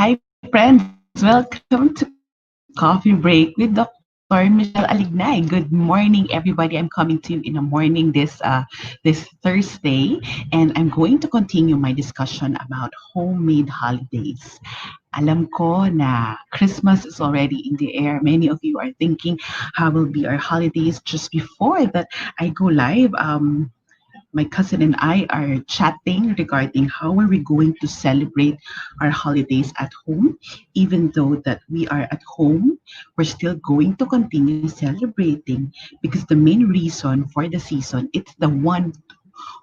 Hi, friends. Welcome to Coffee Break with Dr. Michelle Alignay. Good morning, everybody. I'm coming to you in the morning this Thursday, and I'm going to continue my discussion about homemade holidays. Alam ko na Christmas is already in the air. Many of you are thinking, how will be our holidays? Just before that, I go live. My cousin and I are chatting regarding how are we going to celebrate our holidays at home. Even though that we are at home, we're still going to continue celebrating because the main reason for the season, it's the one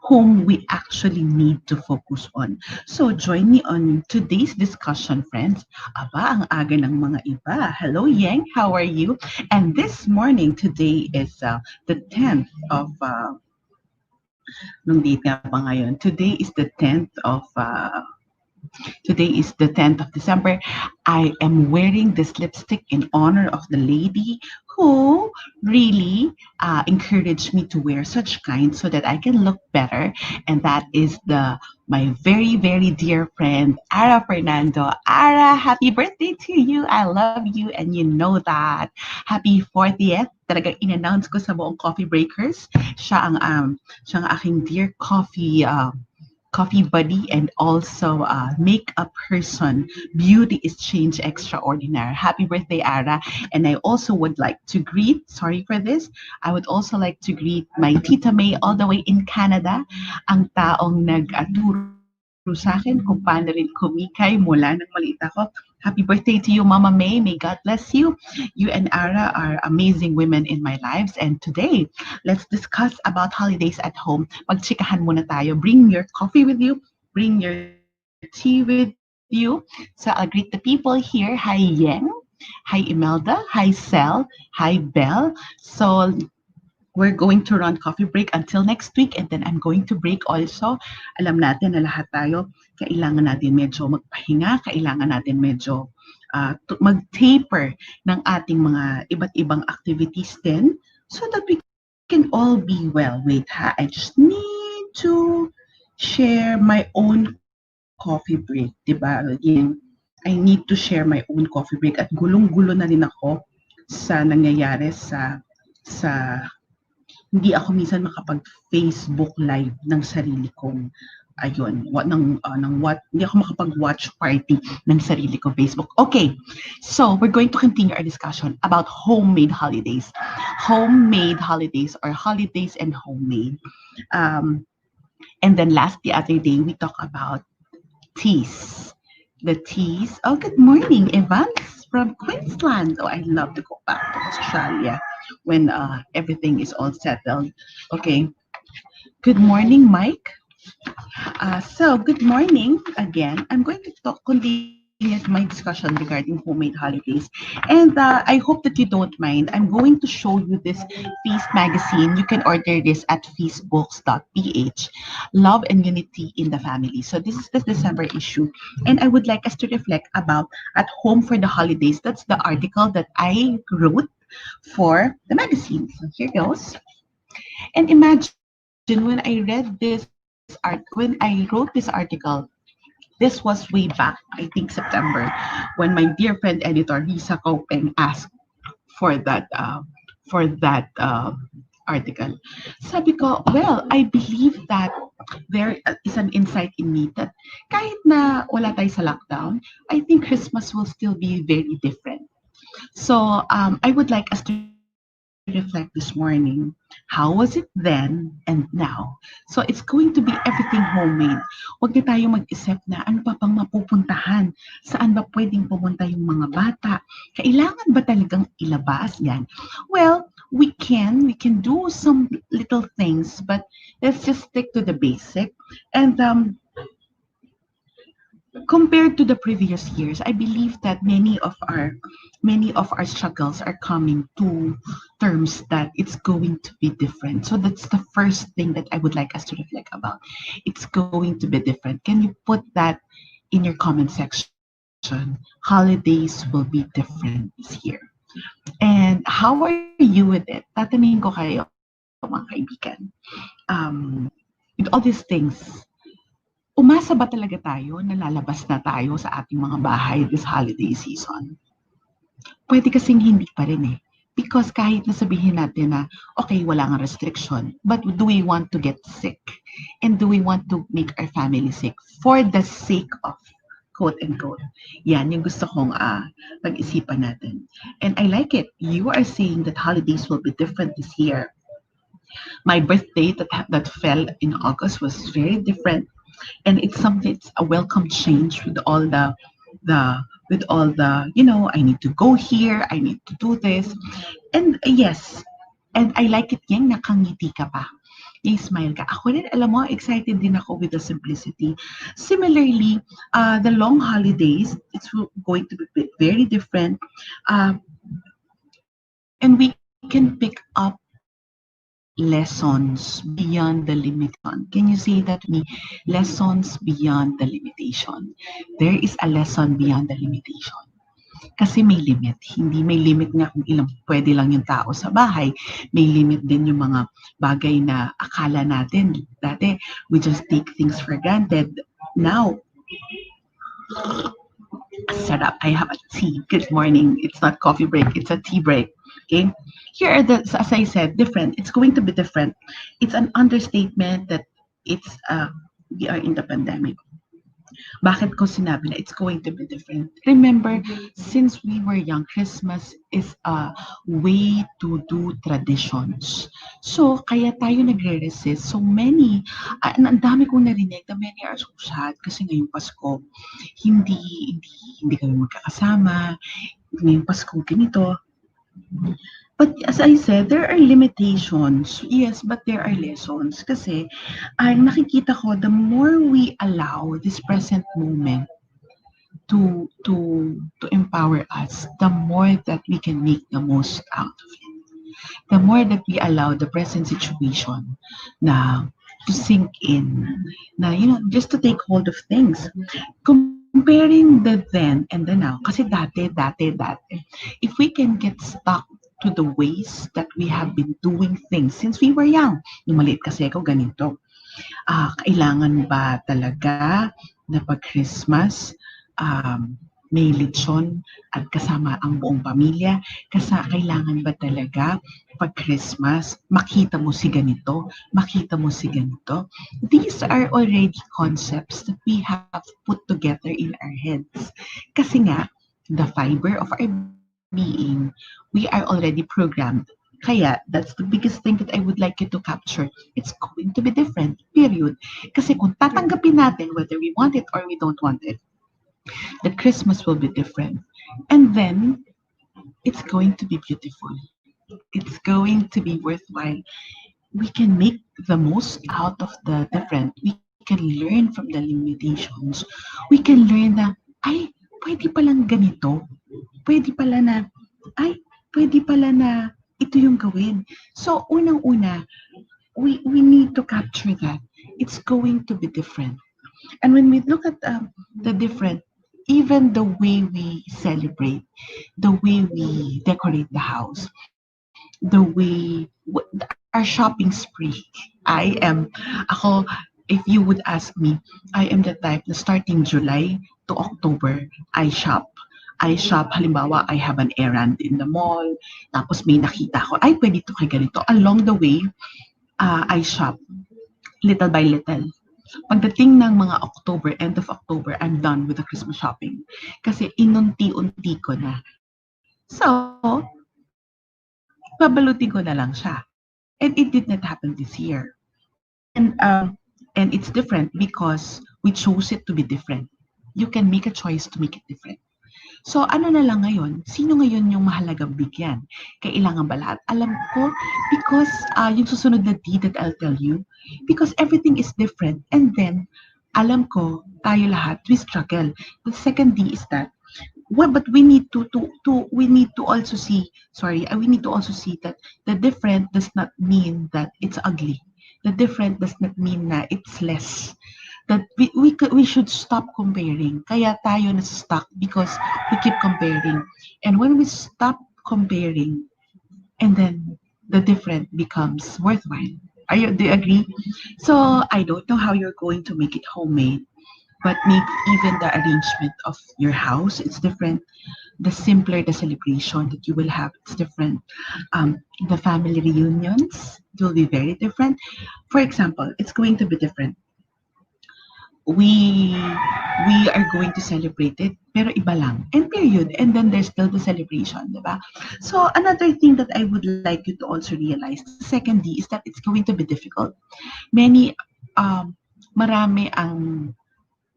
whom we actually need to focus on. So join me on today's discussion, friends. Aba, ang aga ng mga iba. Hello, Yang. How are you? And this morning, today is the 10th of nung date nga ba ngayon? Today is the 10th of December. I am wearing this lipstick in honor of the lady who really encouraged me to wear such kind so that I can look better. And that is my very, very dear friend, Ara Fernando. Ara, happy birthday to you. I love you and you know that. Happy 40th. Talagang in-announce ko sa buong Coffee Breakers. Siya ang aking dear coffee buddy and also makeup person. Beauty is change extraordinary. Happy birthday, Ara. And I also would like to greet, sorry for this, I would also like to greet my Tita May all the way in Canada, ang taong nag-aturo sa akin kung paano rin kumikay mula nang maliit ako. Happy birthday to you, Mama May. May God bless you. You and Ara are amazing women in my lives. And today, let's discuss about holidays at home. Magchikahan muna tayo. Bring your coffee with you. Bring your tea with you. So I'll greet the people here. Hi, Yang. Hi, Imelda. Hi, Sel. Hi, Belle. So we're going to run coffee break until next week and then I'm going to break also. Alam natin na lahat tayo, kailangan natin medyo magpahinga, kailangan natin medyo mag-taper ng ating mga iba't ibang activities din so that we can all be well. Wait ha, I just need to share my own coffee break, diba? Again, I need to share my own coffee break at gulong-gulo na rin ako sa nangyayari sa hindi ako minsan makapag-Facebook live ng sarili kong ayun, hindi ako makapag-watch party ng sarili kong Facebook. Okay, so we're going to continue our discussion about homemade holidays. Homemade holidays or holidays and homemade. And then the other day, we talked about teas. The teas. Oh, good morning, Evans from Queensland. Oh, I love to go back to Australia when everything is all settled. Okay. Good morning, Mike. So good morning again. I'm going to continue my discussion regarding homemade holidays. And I hope that you don't mind. I'm going to show you this Feast magazine. You can order this at feastbooks.ph. Love and Unity in the Family. So this is the December issue. And I would like us to reflect about At Home for the Holidays. That's the article that I wrote for the magazine. So here goes. And imagine when I read when I wrote this article, this was way back, I think September, when my dear friend editor Lisa Kopeng asked for that article. Sabi ko, well, I believe that there is an insight in me that kahit na wala tayo sa lockdown, I think Christmas will still be very different. So I would like us to reflect this morning. How was it then and now? So it's going to be everything homemade. Huwag na tayo mag-isip na ano pa pang mapupuntahan. Saan ba pwedeng pumunta yung mga bata? Kailangan ba talagang ilabas yan? Well, we can do some little things, but let's just stick to the basic. And compared to the previous years, I believe that many of our struggles are coming to terms that it's going to be different. So that's the first thing that I would like us to reflect about. It's going to be different. Can you put that in your comment section? Holidays will be different this year. And how are you with it? Tatanungin ko kayo, mga kaibigan. With all these things, what are you doing umasa ba talaga tayo na lalabas na tayo sa ating mga bahay this holiday season? Pwede kasing hindi pa rin eh. Because kahit na sabihin natin na, okay, wala nga restriction, but do we want to get sick? And do we want to make our family sick for the sake of quote unquote? Yan yung gusto kong pag-isipan natin. And I like it. You are saying that holidays will be different this year. My birthday that fell in August was very different, and it's something, it's a welcome change with all the with all the, I need to go here, I need to do this. And yes, and I like it yung nakangiti ka pa, yung smile ka. Ako rin, alam mo, excited din ako with the simplicity. Similarly, the long holidays, it's going to be very different. uh, and we can pick up lessons beyond the limitation. Can you say that to me? Lessons beyond the limitation. There is a lesson beyond the limitation. Kasi may limit. Hindi may limit nga kung ilang pwede lang yung tao sa bahay. May limit din yung mga bagay na akala natin. Dati, we just take things for granted. Now, sarap. I have a tea. Good morning. It's not coffee break. It's a tea break. Okay? Here are the, as I said, different. It's going to be different. It's an understatement that we are in the pandemic. Bakit ko sinabi na it's going to be different? Remember, since we were young, Christmas is a way to do traditions. So, kaya tayo nagre-resist. So many, ang dami kong narinig na many are so sad kasi ngayong Pasko, hindi, hindi, hindi kami magkakasama. Ngayong Pasko, ganito. But as I said, there are limitations. Yes, but there are lessons. Kasi, nakikita ko, the more we allow this present moment to empower us, the more that we can make the most out of it. The more that we allow the present situation na to sink in, na, just to take hold of things. Comparing the then and the now, kasi dati, if we can get stuck to the ways that we have been doing things since we were young. Nung maliit kasi ako, ganito. Kailangan ba talaga na pag Christmas, may lechon at kasama ang buong pamilya? Kailangan ba talaga pag Christmas, makita mo si ganito, makita mo si ganito? These are already concepts that we have put together in our heads. Kasi nga, the fiber of our being, we are already programmed. Kaya, that's the biggest thing that I would like you to capture. It's going to be different, period. Kasi kung tatanggapin natin, whether we want it or we don't want it, the Christmas will be different. And then, it's going to be beautiful. It's going to be worthwhile. We can make the most out of the different. We can learn from the limitations. We can learn na, ay, pwede palang ganito. Pwede pala na, ay, pwede pala na ito yung gawin. So, unang-una, we need to capture that. It's going to be different. And when we look at the different, even the way we celebrate, the way we decorate the house, the way, our shopping spree. Ako, if you would ask me, I am the type na starting July to October, I shop. Halimbawa, I have an errand in the mall, tapos may nakita ko, ay, pwede ito kay ganito. Along the way, I shop little by little. Pagdating ng mga October, end of October, I'm done with the Christmas shopping. Kasi inunti-unti ko na. So, babalutin ko na lang siya. And it did not happen this year. And it's different because we chose it to be different. You can make a choice to make it different. So, ano na lang ngayon? Sino ngayon yung mahalagang bigyan? Kailangan ba lahat? Alam ko, because yung susunod na D that I'll tell you, because everything is different. And then, alam ko, tayo lahat, we struggle. The second D is that, but we need to also see, we need to also see that the different does not mean that it's ugly. The different does not mean na it's less. That we should stop comparing. Kaya tayo nasa-stuck because we keep comparing. And when we stop comparing, and then the different becomes worthwhile. Do you agree? So I don't know how you're going to make it homemade, but make even the arrangement of your house, it's different. The simpler the celebration that you will have, it's different. The family reunions will be very different. For example, it's going to be different. We are going to celebrate it, pero iba lang. And period. And then there's still the celebration, di ba? So another thing that I would like you to also realize, the second D, is that it's going to be difficult. Many, marami ang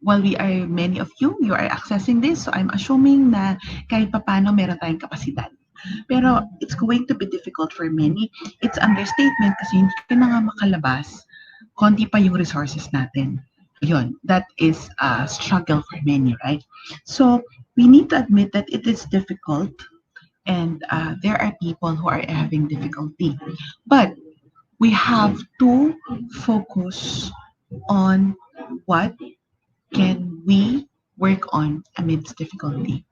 while we are many of you are accessing this, so I'm assuming na kahit papano meron tayong kapasidad. Pero it's going to be difficult for many. It's understatement kasi hindi ka na nga makalabas, konti pa yung resources natin. Yun, that is a struggle for many, right? So we need to admit that it is difficult and there are people who are having difficulty. But we have to focus on what can we work on amidst difficulty.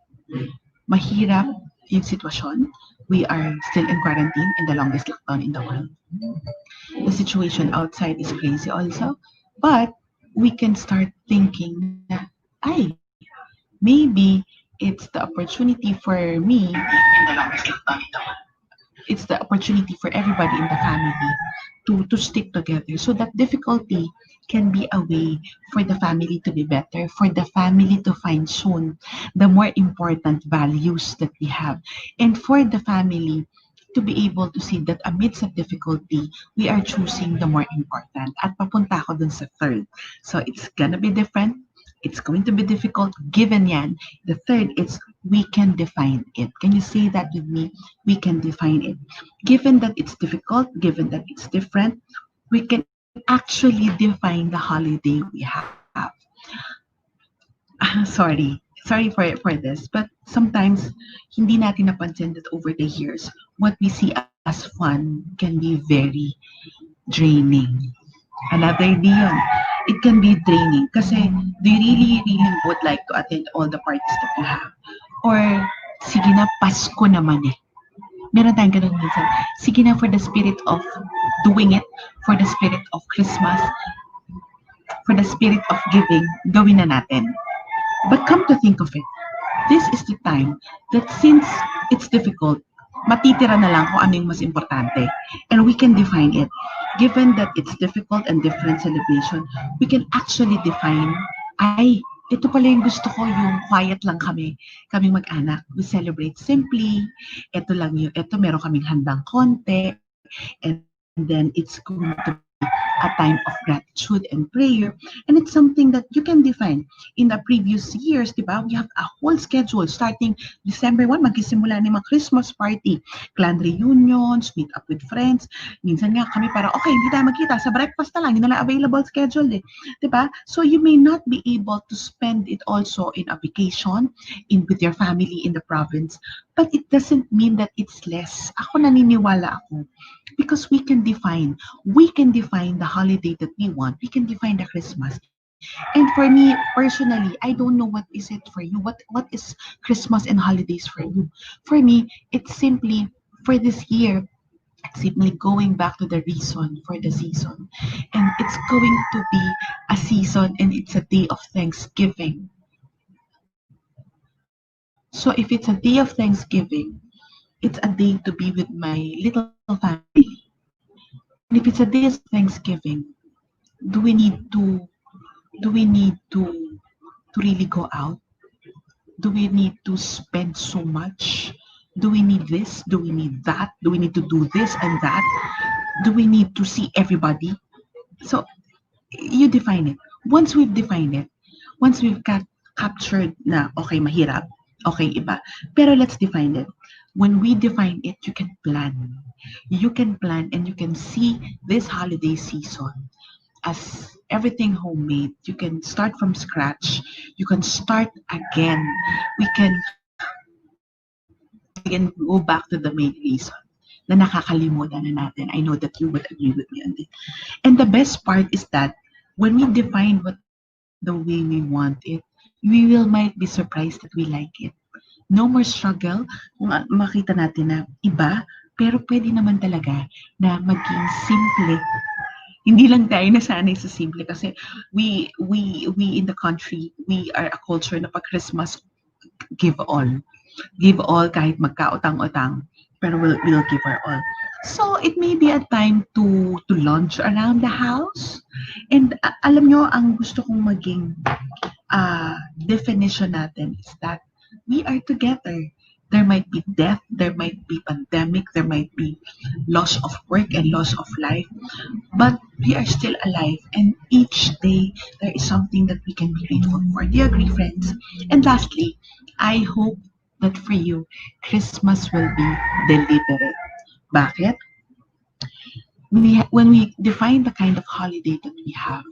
Mahirap yung sitwasyon. We are still in quarantine in the longest lockdown in the world. The situation outside is crazy also, but we can start thinking na, ay, maybe it's the opportunity for me in the longest lockdown in the world. It's the opportunity for everybody in the family to stick together so that difficulty can be a way for the family to be better, for the family to find soon the more important values that we have, and for the family to be able to see that amidst of difficulty, we are choosing the more important. At papunta ako dun sa third. So it's gonna be different. It's going to be difficult given yan. The third is we can define it. Can you say that with me? We can define it. Given that it's difficult, given that it's different, we can actually define the holiday we have. Sorry for this, but sometimes hindi natin napansin that over the years, what we see as fun can be very draining. Another day yun. It can be draining kasi do you really would like to attend all the parties that you have? Or, sige na, Pasko naman eh. Meron tayong ganun minsan. Sige na, for the spirit of doing it, for the spirit of Christmas, for the spirit of giving, gawin na natin. But come to think of it, this is the time that since it's difficult, matitira na lang kung ano yung mas importante. And we can define it. Given that it's difficult and different celebration, we can actually define, ay, ito pala yung gusto ko, yung quiet lang kaming mag-anak. We celebrate simply, ito lang yung, ito meron kaming handang konti, and then it's going to be a time of gratitude and prayer. And it's something that you can define. In the previous years, di ba, we have a whole schedule starting December 1, magsisimula na yung mga Christmas party, clan reunions, meet up with friends. Minsan nga kami para, okay, hindi tayo magkita, sa breakfast na lang, yun na lang available schedule eh. Di ba? So you may not be able to spend it also in a vacation, with your family in the province, but it doesn't mean that it's less. Ako naniniwala ako. Because we can define the holiday that we want. We can define the Christmas. And for me personally, I don't know what is it for you. What is Christmas and holidays for you? For me, it's simply for this year, simply going back to the reason for the season. And it's going to be a season and it's a day of Thanksgiving. So if it's a day of Thanksgiving, it's a day to be with my little family. And if it's a day of Thanksgiving, do we need to do we need to really go out? Do we need to spend so much? Do we need this? Do we need that? Do we need to do this and that? Do we need to see everybody? So you define it. Once we've defined it, once we've captured na okay, mahirap, okay, iba. Pero let's define it. When we define it, you can plan. You can plan and you can see this holiday season as everything homemade. You can start from scratch. You can start again. We can again go back to the main reason na nakakalimutan na natin. I know that you would agree with me on this. And the best part is that when we define what the way we want it, we will might be surprised that we like it. No more struggle. Makita natin na iba, pero pwede naman talaga na maging simple Hindi lang tayo nasanay sa simple kasi we in the country, we are a culture na pag Christmas, give all. Give all kahit magkautang-utang, pero we'll give our all. So it may be a time to launch around the house. And alam nyo, ang gusto kong maging definition natin is that we are together. There might be death, there might be pandemic, there might be loss of work and loss of life, but we are still alive. And each day, there is something that we can be grateful for. Do you agree, friends? And lastly, I hope that for you, Christmas will be deliberate. Bakit? When we define the kind of holiday that we have,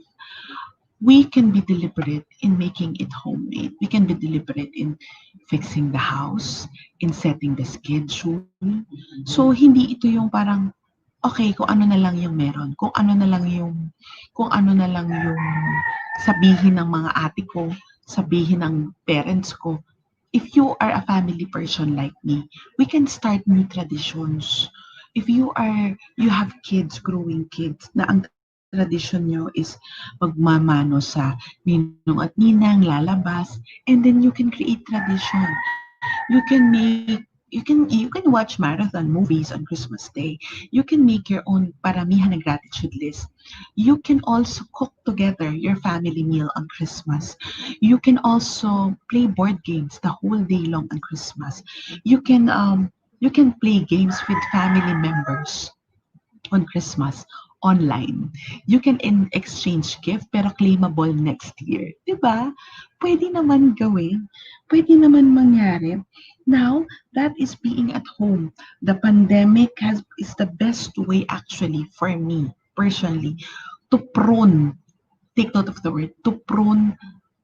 we can be deliberate in making it homemade. We can be deliberate in fixing the house, in setting the schedule. So, hindi ito yung parang, okay, kung ano na lang yung meron, kung ano na lang yung sabihin ng mga ate ko, sabihin ng parents ko. If you are a family person like me, we can start new traditions. If you have kids, growing kids, na ang tradisyon nyo is magmamano sa ninong at ninang, lalabas, and then you can create tradition. You can watch marathon movies on Christmas Day. You can make your own paramihan na gratitude list. You can also cook together your family meal on Christmas. You can also play board games the whole day long on Christmas. You can play games with family members on Christmas online. You can exchange gift pero claimable next year. 'Di ba? Pwede naman gawin. Pwede naman mangyari. Now, that is being at home. The pandemic is the best way actually for me personally to prone, take note of the word, to prone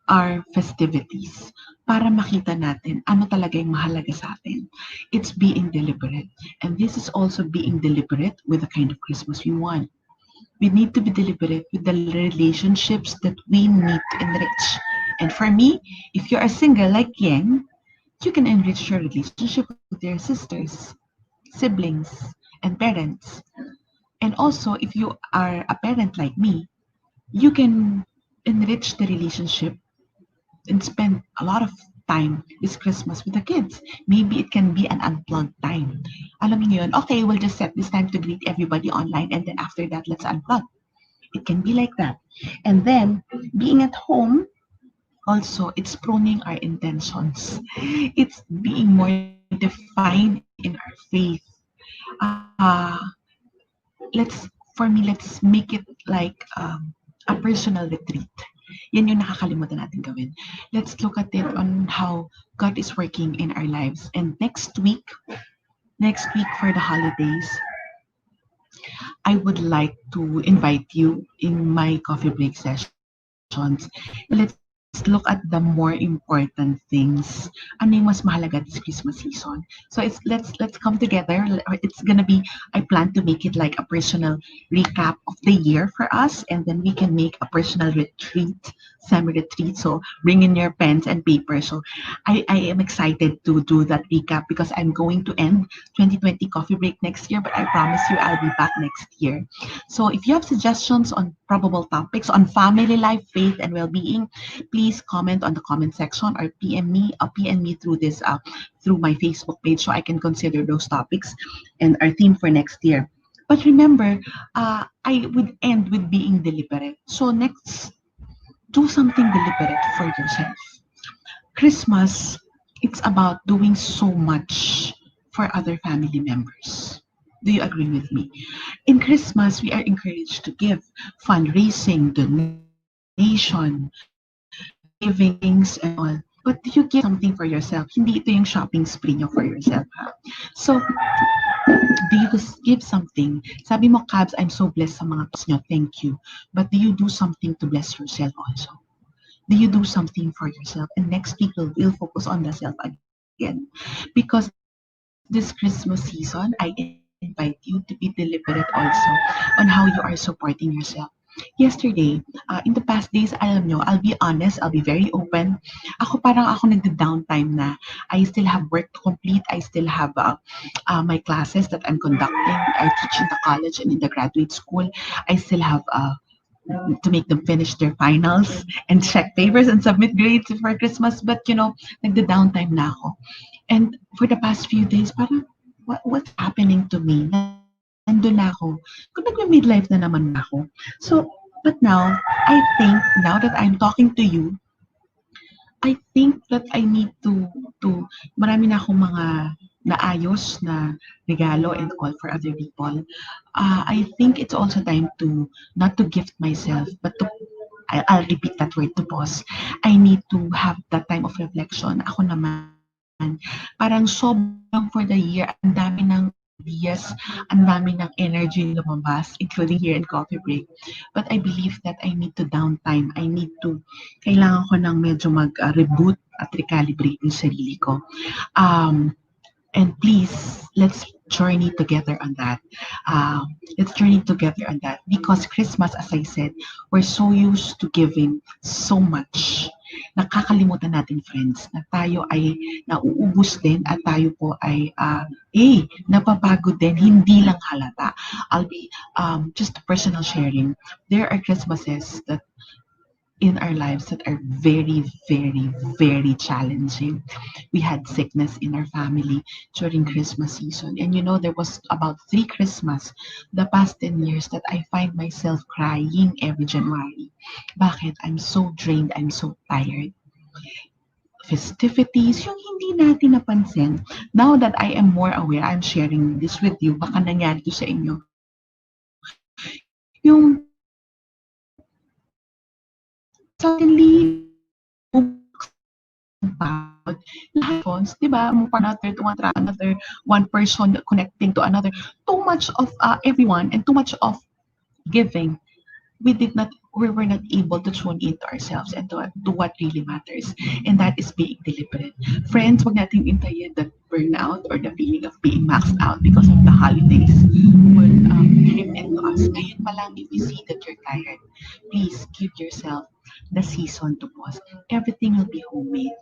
our festivities para makita natin ano talaga yung mahalaga sa atin. It's being deliberate. And this is also being deliberate with the kind of Christmas we want. We need to be deliberate with the relationships that we need to enrich. And for me, if you are single like Yang, you can enrich your relationship with your sisters, siblings, and parents. And also, if you are a parent like me, you can enrich the relationship and spend a lot of time this Christmas with the kids. Maybe it can be an unplugged time. Alam niyo yun, okay, we'll just set this time to greet everybody online and then after that, let's unplug. It can be like that. And then, being at home, also, it's pruning our intentions. It's being more defined in our faith. Uh, let's make it like a personal retreat. Yan yung nakakalimutan natin gawin. Let's look at it on how God is working in our lives. And next week for the holidays, I would like to invite you in my coffee break sessions. Let's look at the more important things. Ano yung mas mahalaga this Christmas season? So let's come together. It's gonna be, I plan to make it like a personal recap of the year for us, and then we can make a personal retreat, semi-retreat. So bring in your pens and paper. So I am excited to do that recap because I'm going to end 2020 coffee break next year, but I promise you I'll be back next year. So if you have suggestions on probable topics on family life, faith, and well-being, please comment on the comment section or PM me through this through my Facebook page so I can consider those topics and our theme for next year. But remember, I would end with being deliberate. So next, do something deliberate for yourself. Christmas, it's about doing so much for other family members. Do you agree with me? In Christmas, we are encouraged to give, fundraising, donation, giving things and all. But do you give something for yourself? Hindi ito yung shopping spree nyo for yourself, ha? So, do you give something? Sabi mo, Cabs, I'm so blessed sa mga tos nyo. Thank you. But do you do something to bless yourself also? Do you do something for yourself? And next week, we'll focus on the self again. Because this Christmas season, I invite you to be deliberate also on how you are supporting yourself. Yesterday, in the past days, alam nyo, I'll be honest, I'll be very open. Ako nagda-downtime na. I still have work to complete. I still have my classes that I'm conducting. I teach in the college and in the graduate school. I still have to make them finish their finals and check papers and submit grades for Christmas. But, nagda-downtime na ako. And for the past few days, parang, what's happening to me? Nandun na ako. Kung nagme-midlife na naman ba ako? So, but now, I think, now that I'm talking to you, I think that I need to marami na akong mga naayos na regalo and all for other people. I think it's also time to not to gift myself, but to I'll repeat that word, to pause. I need to have that time of reflection. Ako naman, parang sobrang for the year, ang dami ng ideas, ang dami ng energy lumabas, including here in Coffee Break. But I believe that I need to downtime. I need to, kailangan ko ng medyo mag-reboot at recalibrate yung sarili ko. And please, let's journey together on that. Let's journey together on that. Because Christmas, as I said, we're so used to giving so much. Nakakalimutan natin, friends, na tayo ay nauubos din at tayo po ay, napapagod din, hindi lang halata. I'll be, just a personal sharing. There are Christmases that in our lives that are very, very, very challenging. We had sickness in our family during Christmas season. And there was about 3 Christmas the past 10 years that I find myself crying every January. Bakit? I'm so drained. I'm so tired. Festivities, yung hindi natin napansin. Now that I am more aware, I'm sharing this with you, baka nangyari to sa inyo. Yung suddenly, about lahat phones, 'di ba? Another to another one person connecting to another. Too much of everyone and too much of giving. We were not able to tune into ourselves and to what really matters. And that is being deliberate. Friends, wag nating intayin that burnout or the feeling of being maxed out because of the holidays will creep into us. Ngayon pa lang, if you see that you're tired, please give yourself the season to pause. Everything will be homemade.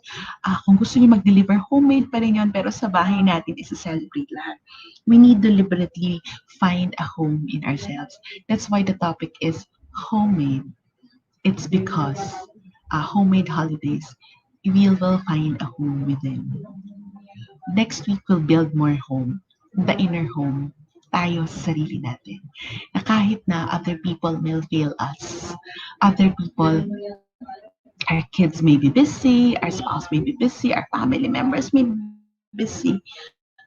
Kung gusto niyo mag-deliver, homemade pa rin yun, pero sa bahay natin isa-celebrate lahat. We need deliberately find a home in ourselves. That's why the topic is homemade. It's because homemade holidays, we will find a home within. Next week, we'll build more home. The inner home. Tayo sa sarili natin. Na kahit na other people may fail us, other people, our kids may be busy, our spouse may be busy, our family members may be busy,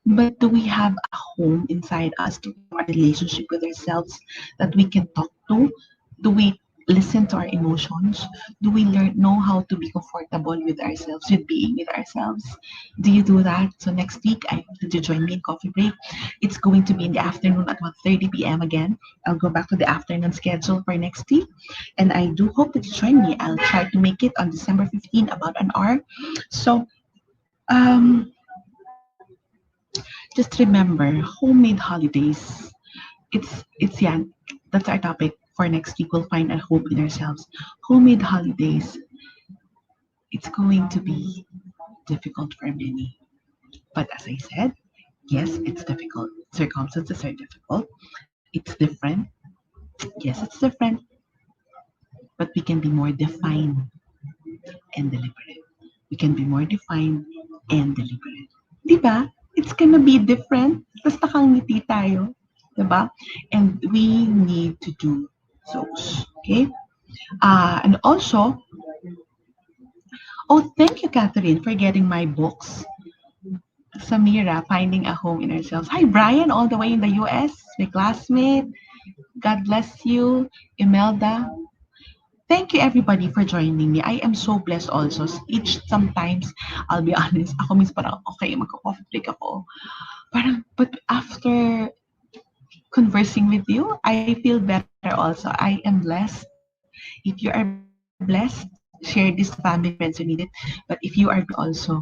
but do we have a home inside us? Do we have a relationship with ourselves that we can talk to? Do we listen to our emotions? Do we know how to be comfortable with ourselves, with being with ourselves? Do you do that? So next week, I hope that you join me in Coffee Break. It's going to be in the afternoon at 1:30 p.m. again. I'll go back to the afternoon schedule for next week. And I do hope that you join me. I'll try to make it on December 15, about an hour. So, um, just remember, homemade holidays. It's yeah, that's our topic for next week. We'll find a home in ourselves. Homemade holidays. It's going to be difficult for many. But as I said, yes, it's difficult. Circumstances are difficult. It's different. Yes, it's different. But we can be more defined and deliberate. We can be more defined and deliberate. Di ba? It's gonna be different. Tapos nakangiti tayo. Diba? And we need to do those. Okay? And also, oh, thank you, Catherine, for getting my books. Samira, Finding a Home in Ourselves. Hi, Brian, all the way in the US, my classmate. God bless you. Imelda. Thank you, everybody, for joining me. I am so blessed also. Sometimes, I'll be honest, ako mismo parang, okay, magka-coffee break ako. Parang, but after conversing with you, I feel better also. I am blessed. If you are blessed, share this to family and friends who need it. But if you are also,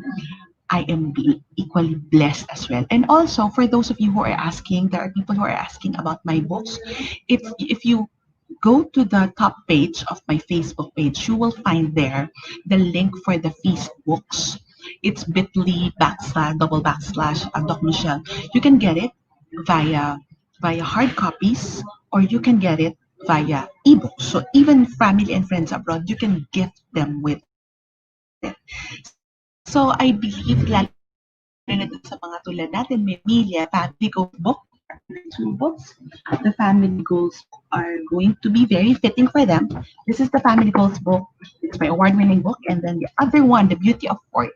I am equally blessed as well. And also, for those of you who are asking, there are people who are asking about my books. If you go to the top page of my Facebook page. You will find there the link for the feast books. It's bit.ly backslash double backslash Doc Michelle. You can get it via hard copies, or you can get it via ebook. So even family and friends abroad, you can gift them with it. So I believe, lalo na dun sa mga tulad natin, may pamilya, family goals book. There are two books. The family goals book are going to be very fitting for them. This is the family goals book. It's my award-winning book. And then the other one, The Beauty of 40.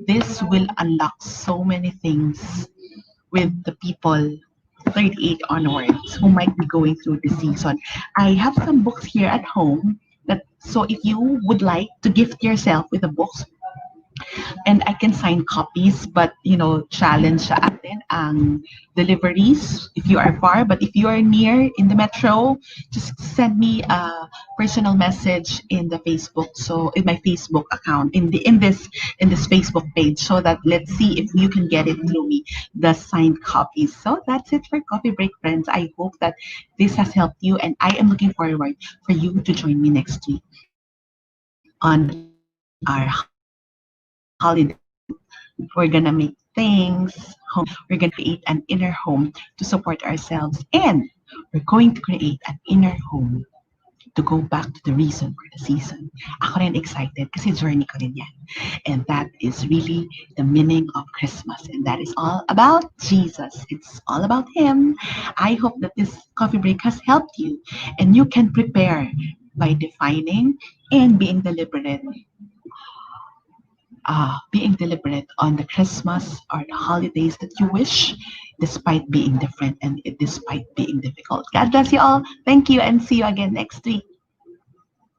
This will unlock so many things with the people 38 onwards who might be going through this season. I have some books here at home that, so if you would like to gift yourself with the books, and I can sign copies, but challenge sa atin ang deliveries if you are far. But if you are near in the metro, just send me a personal message in the Facebook, so in my Facebook account, in this Facebook page, so that let's see if you can get it through me, the signed copies. So that's it for Coffee Break, friends. I hope that this has helped you, and I am looking forward for you to join me next week on our holiday episode. We're gonna make things home. We're gonna create an inner home to support ourselves, and we're going to create an inner home to go back to the reason for the season. Ako rin excited kasi journey ko rin yan. And that is really the meaning of Christmas. And that is all about Jesus. It's all about Him. I hope that this coffee break has helped you, and you can prepare by defining and being deliberate on the Christmas or the holidays that you wish, despite being different and despite being difficult. God bless you all. Thank you, and see you again next week.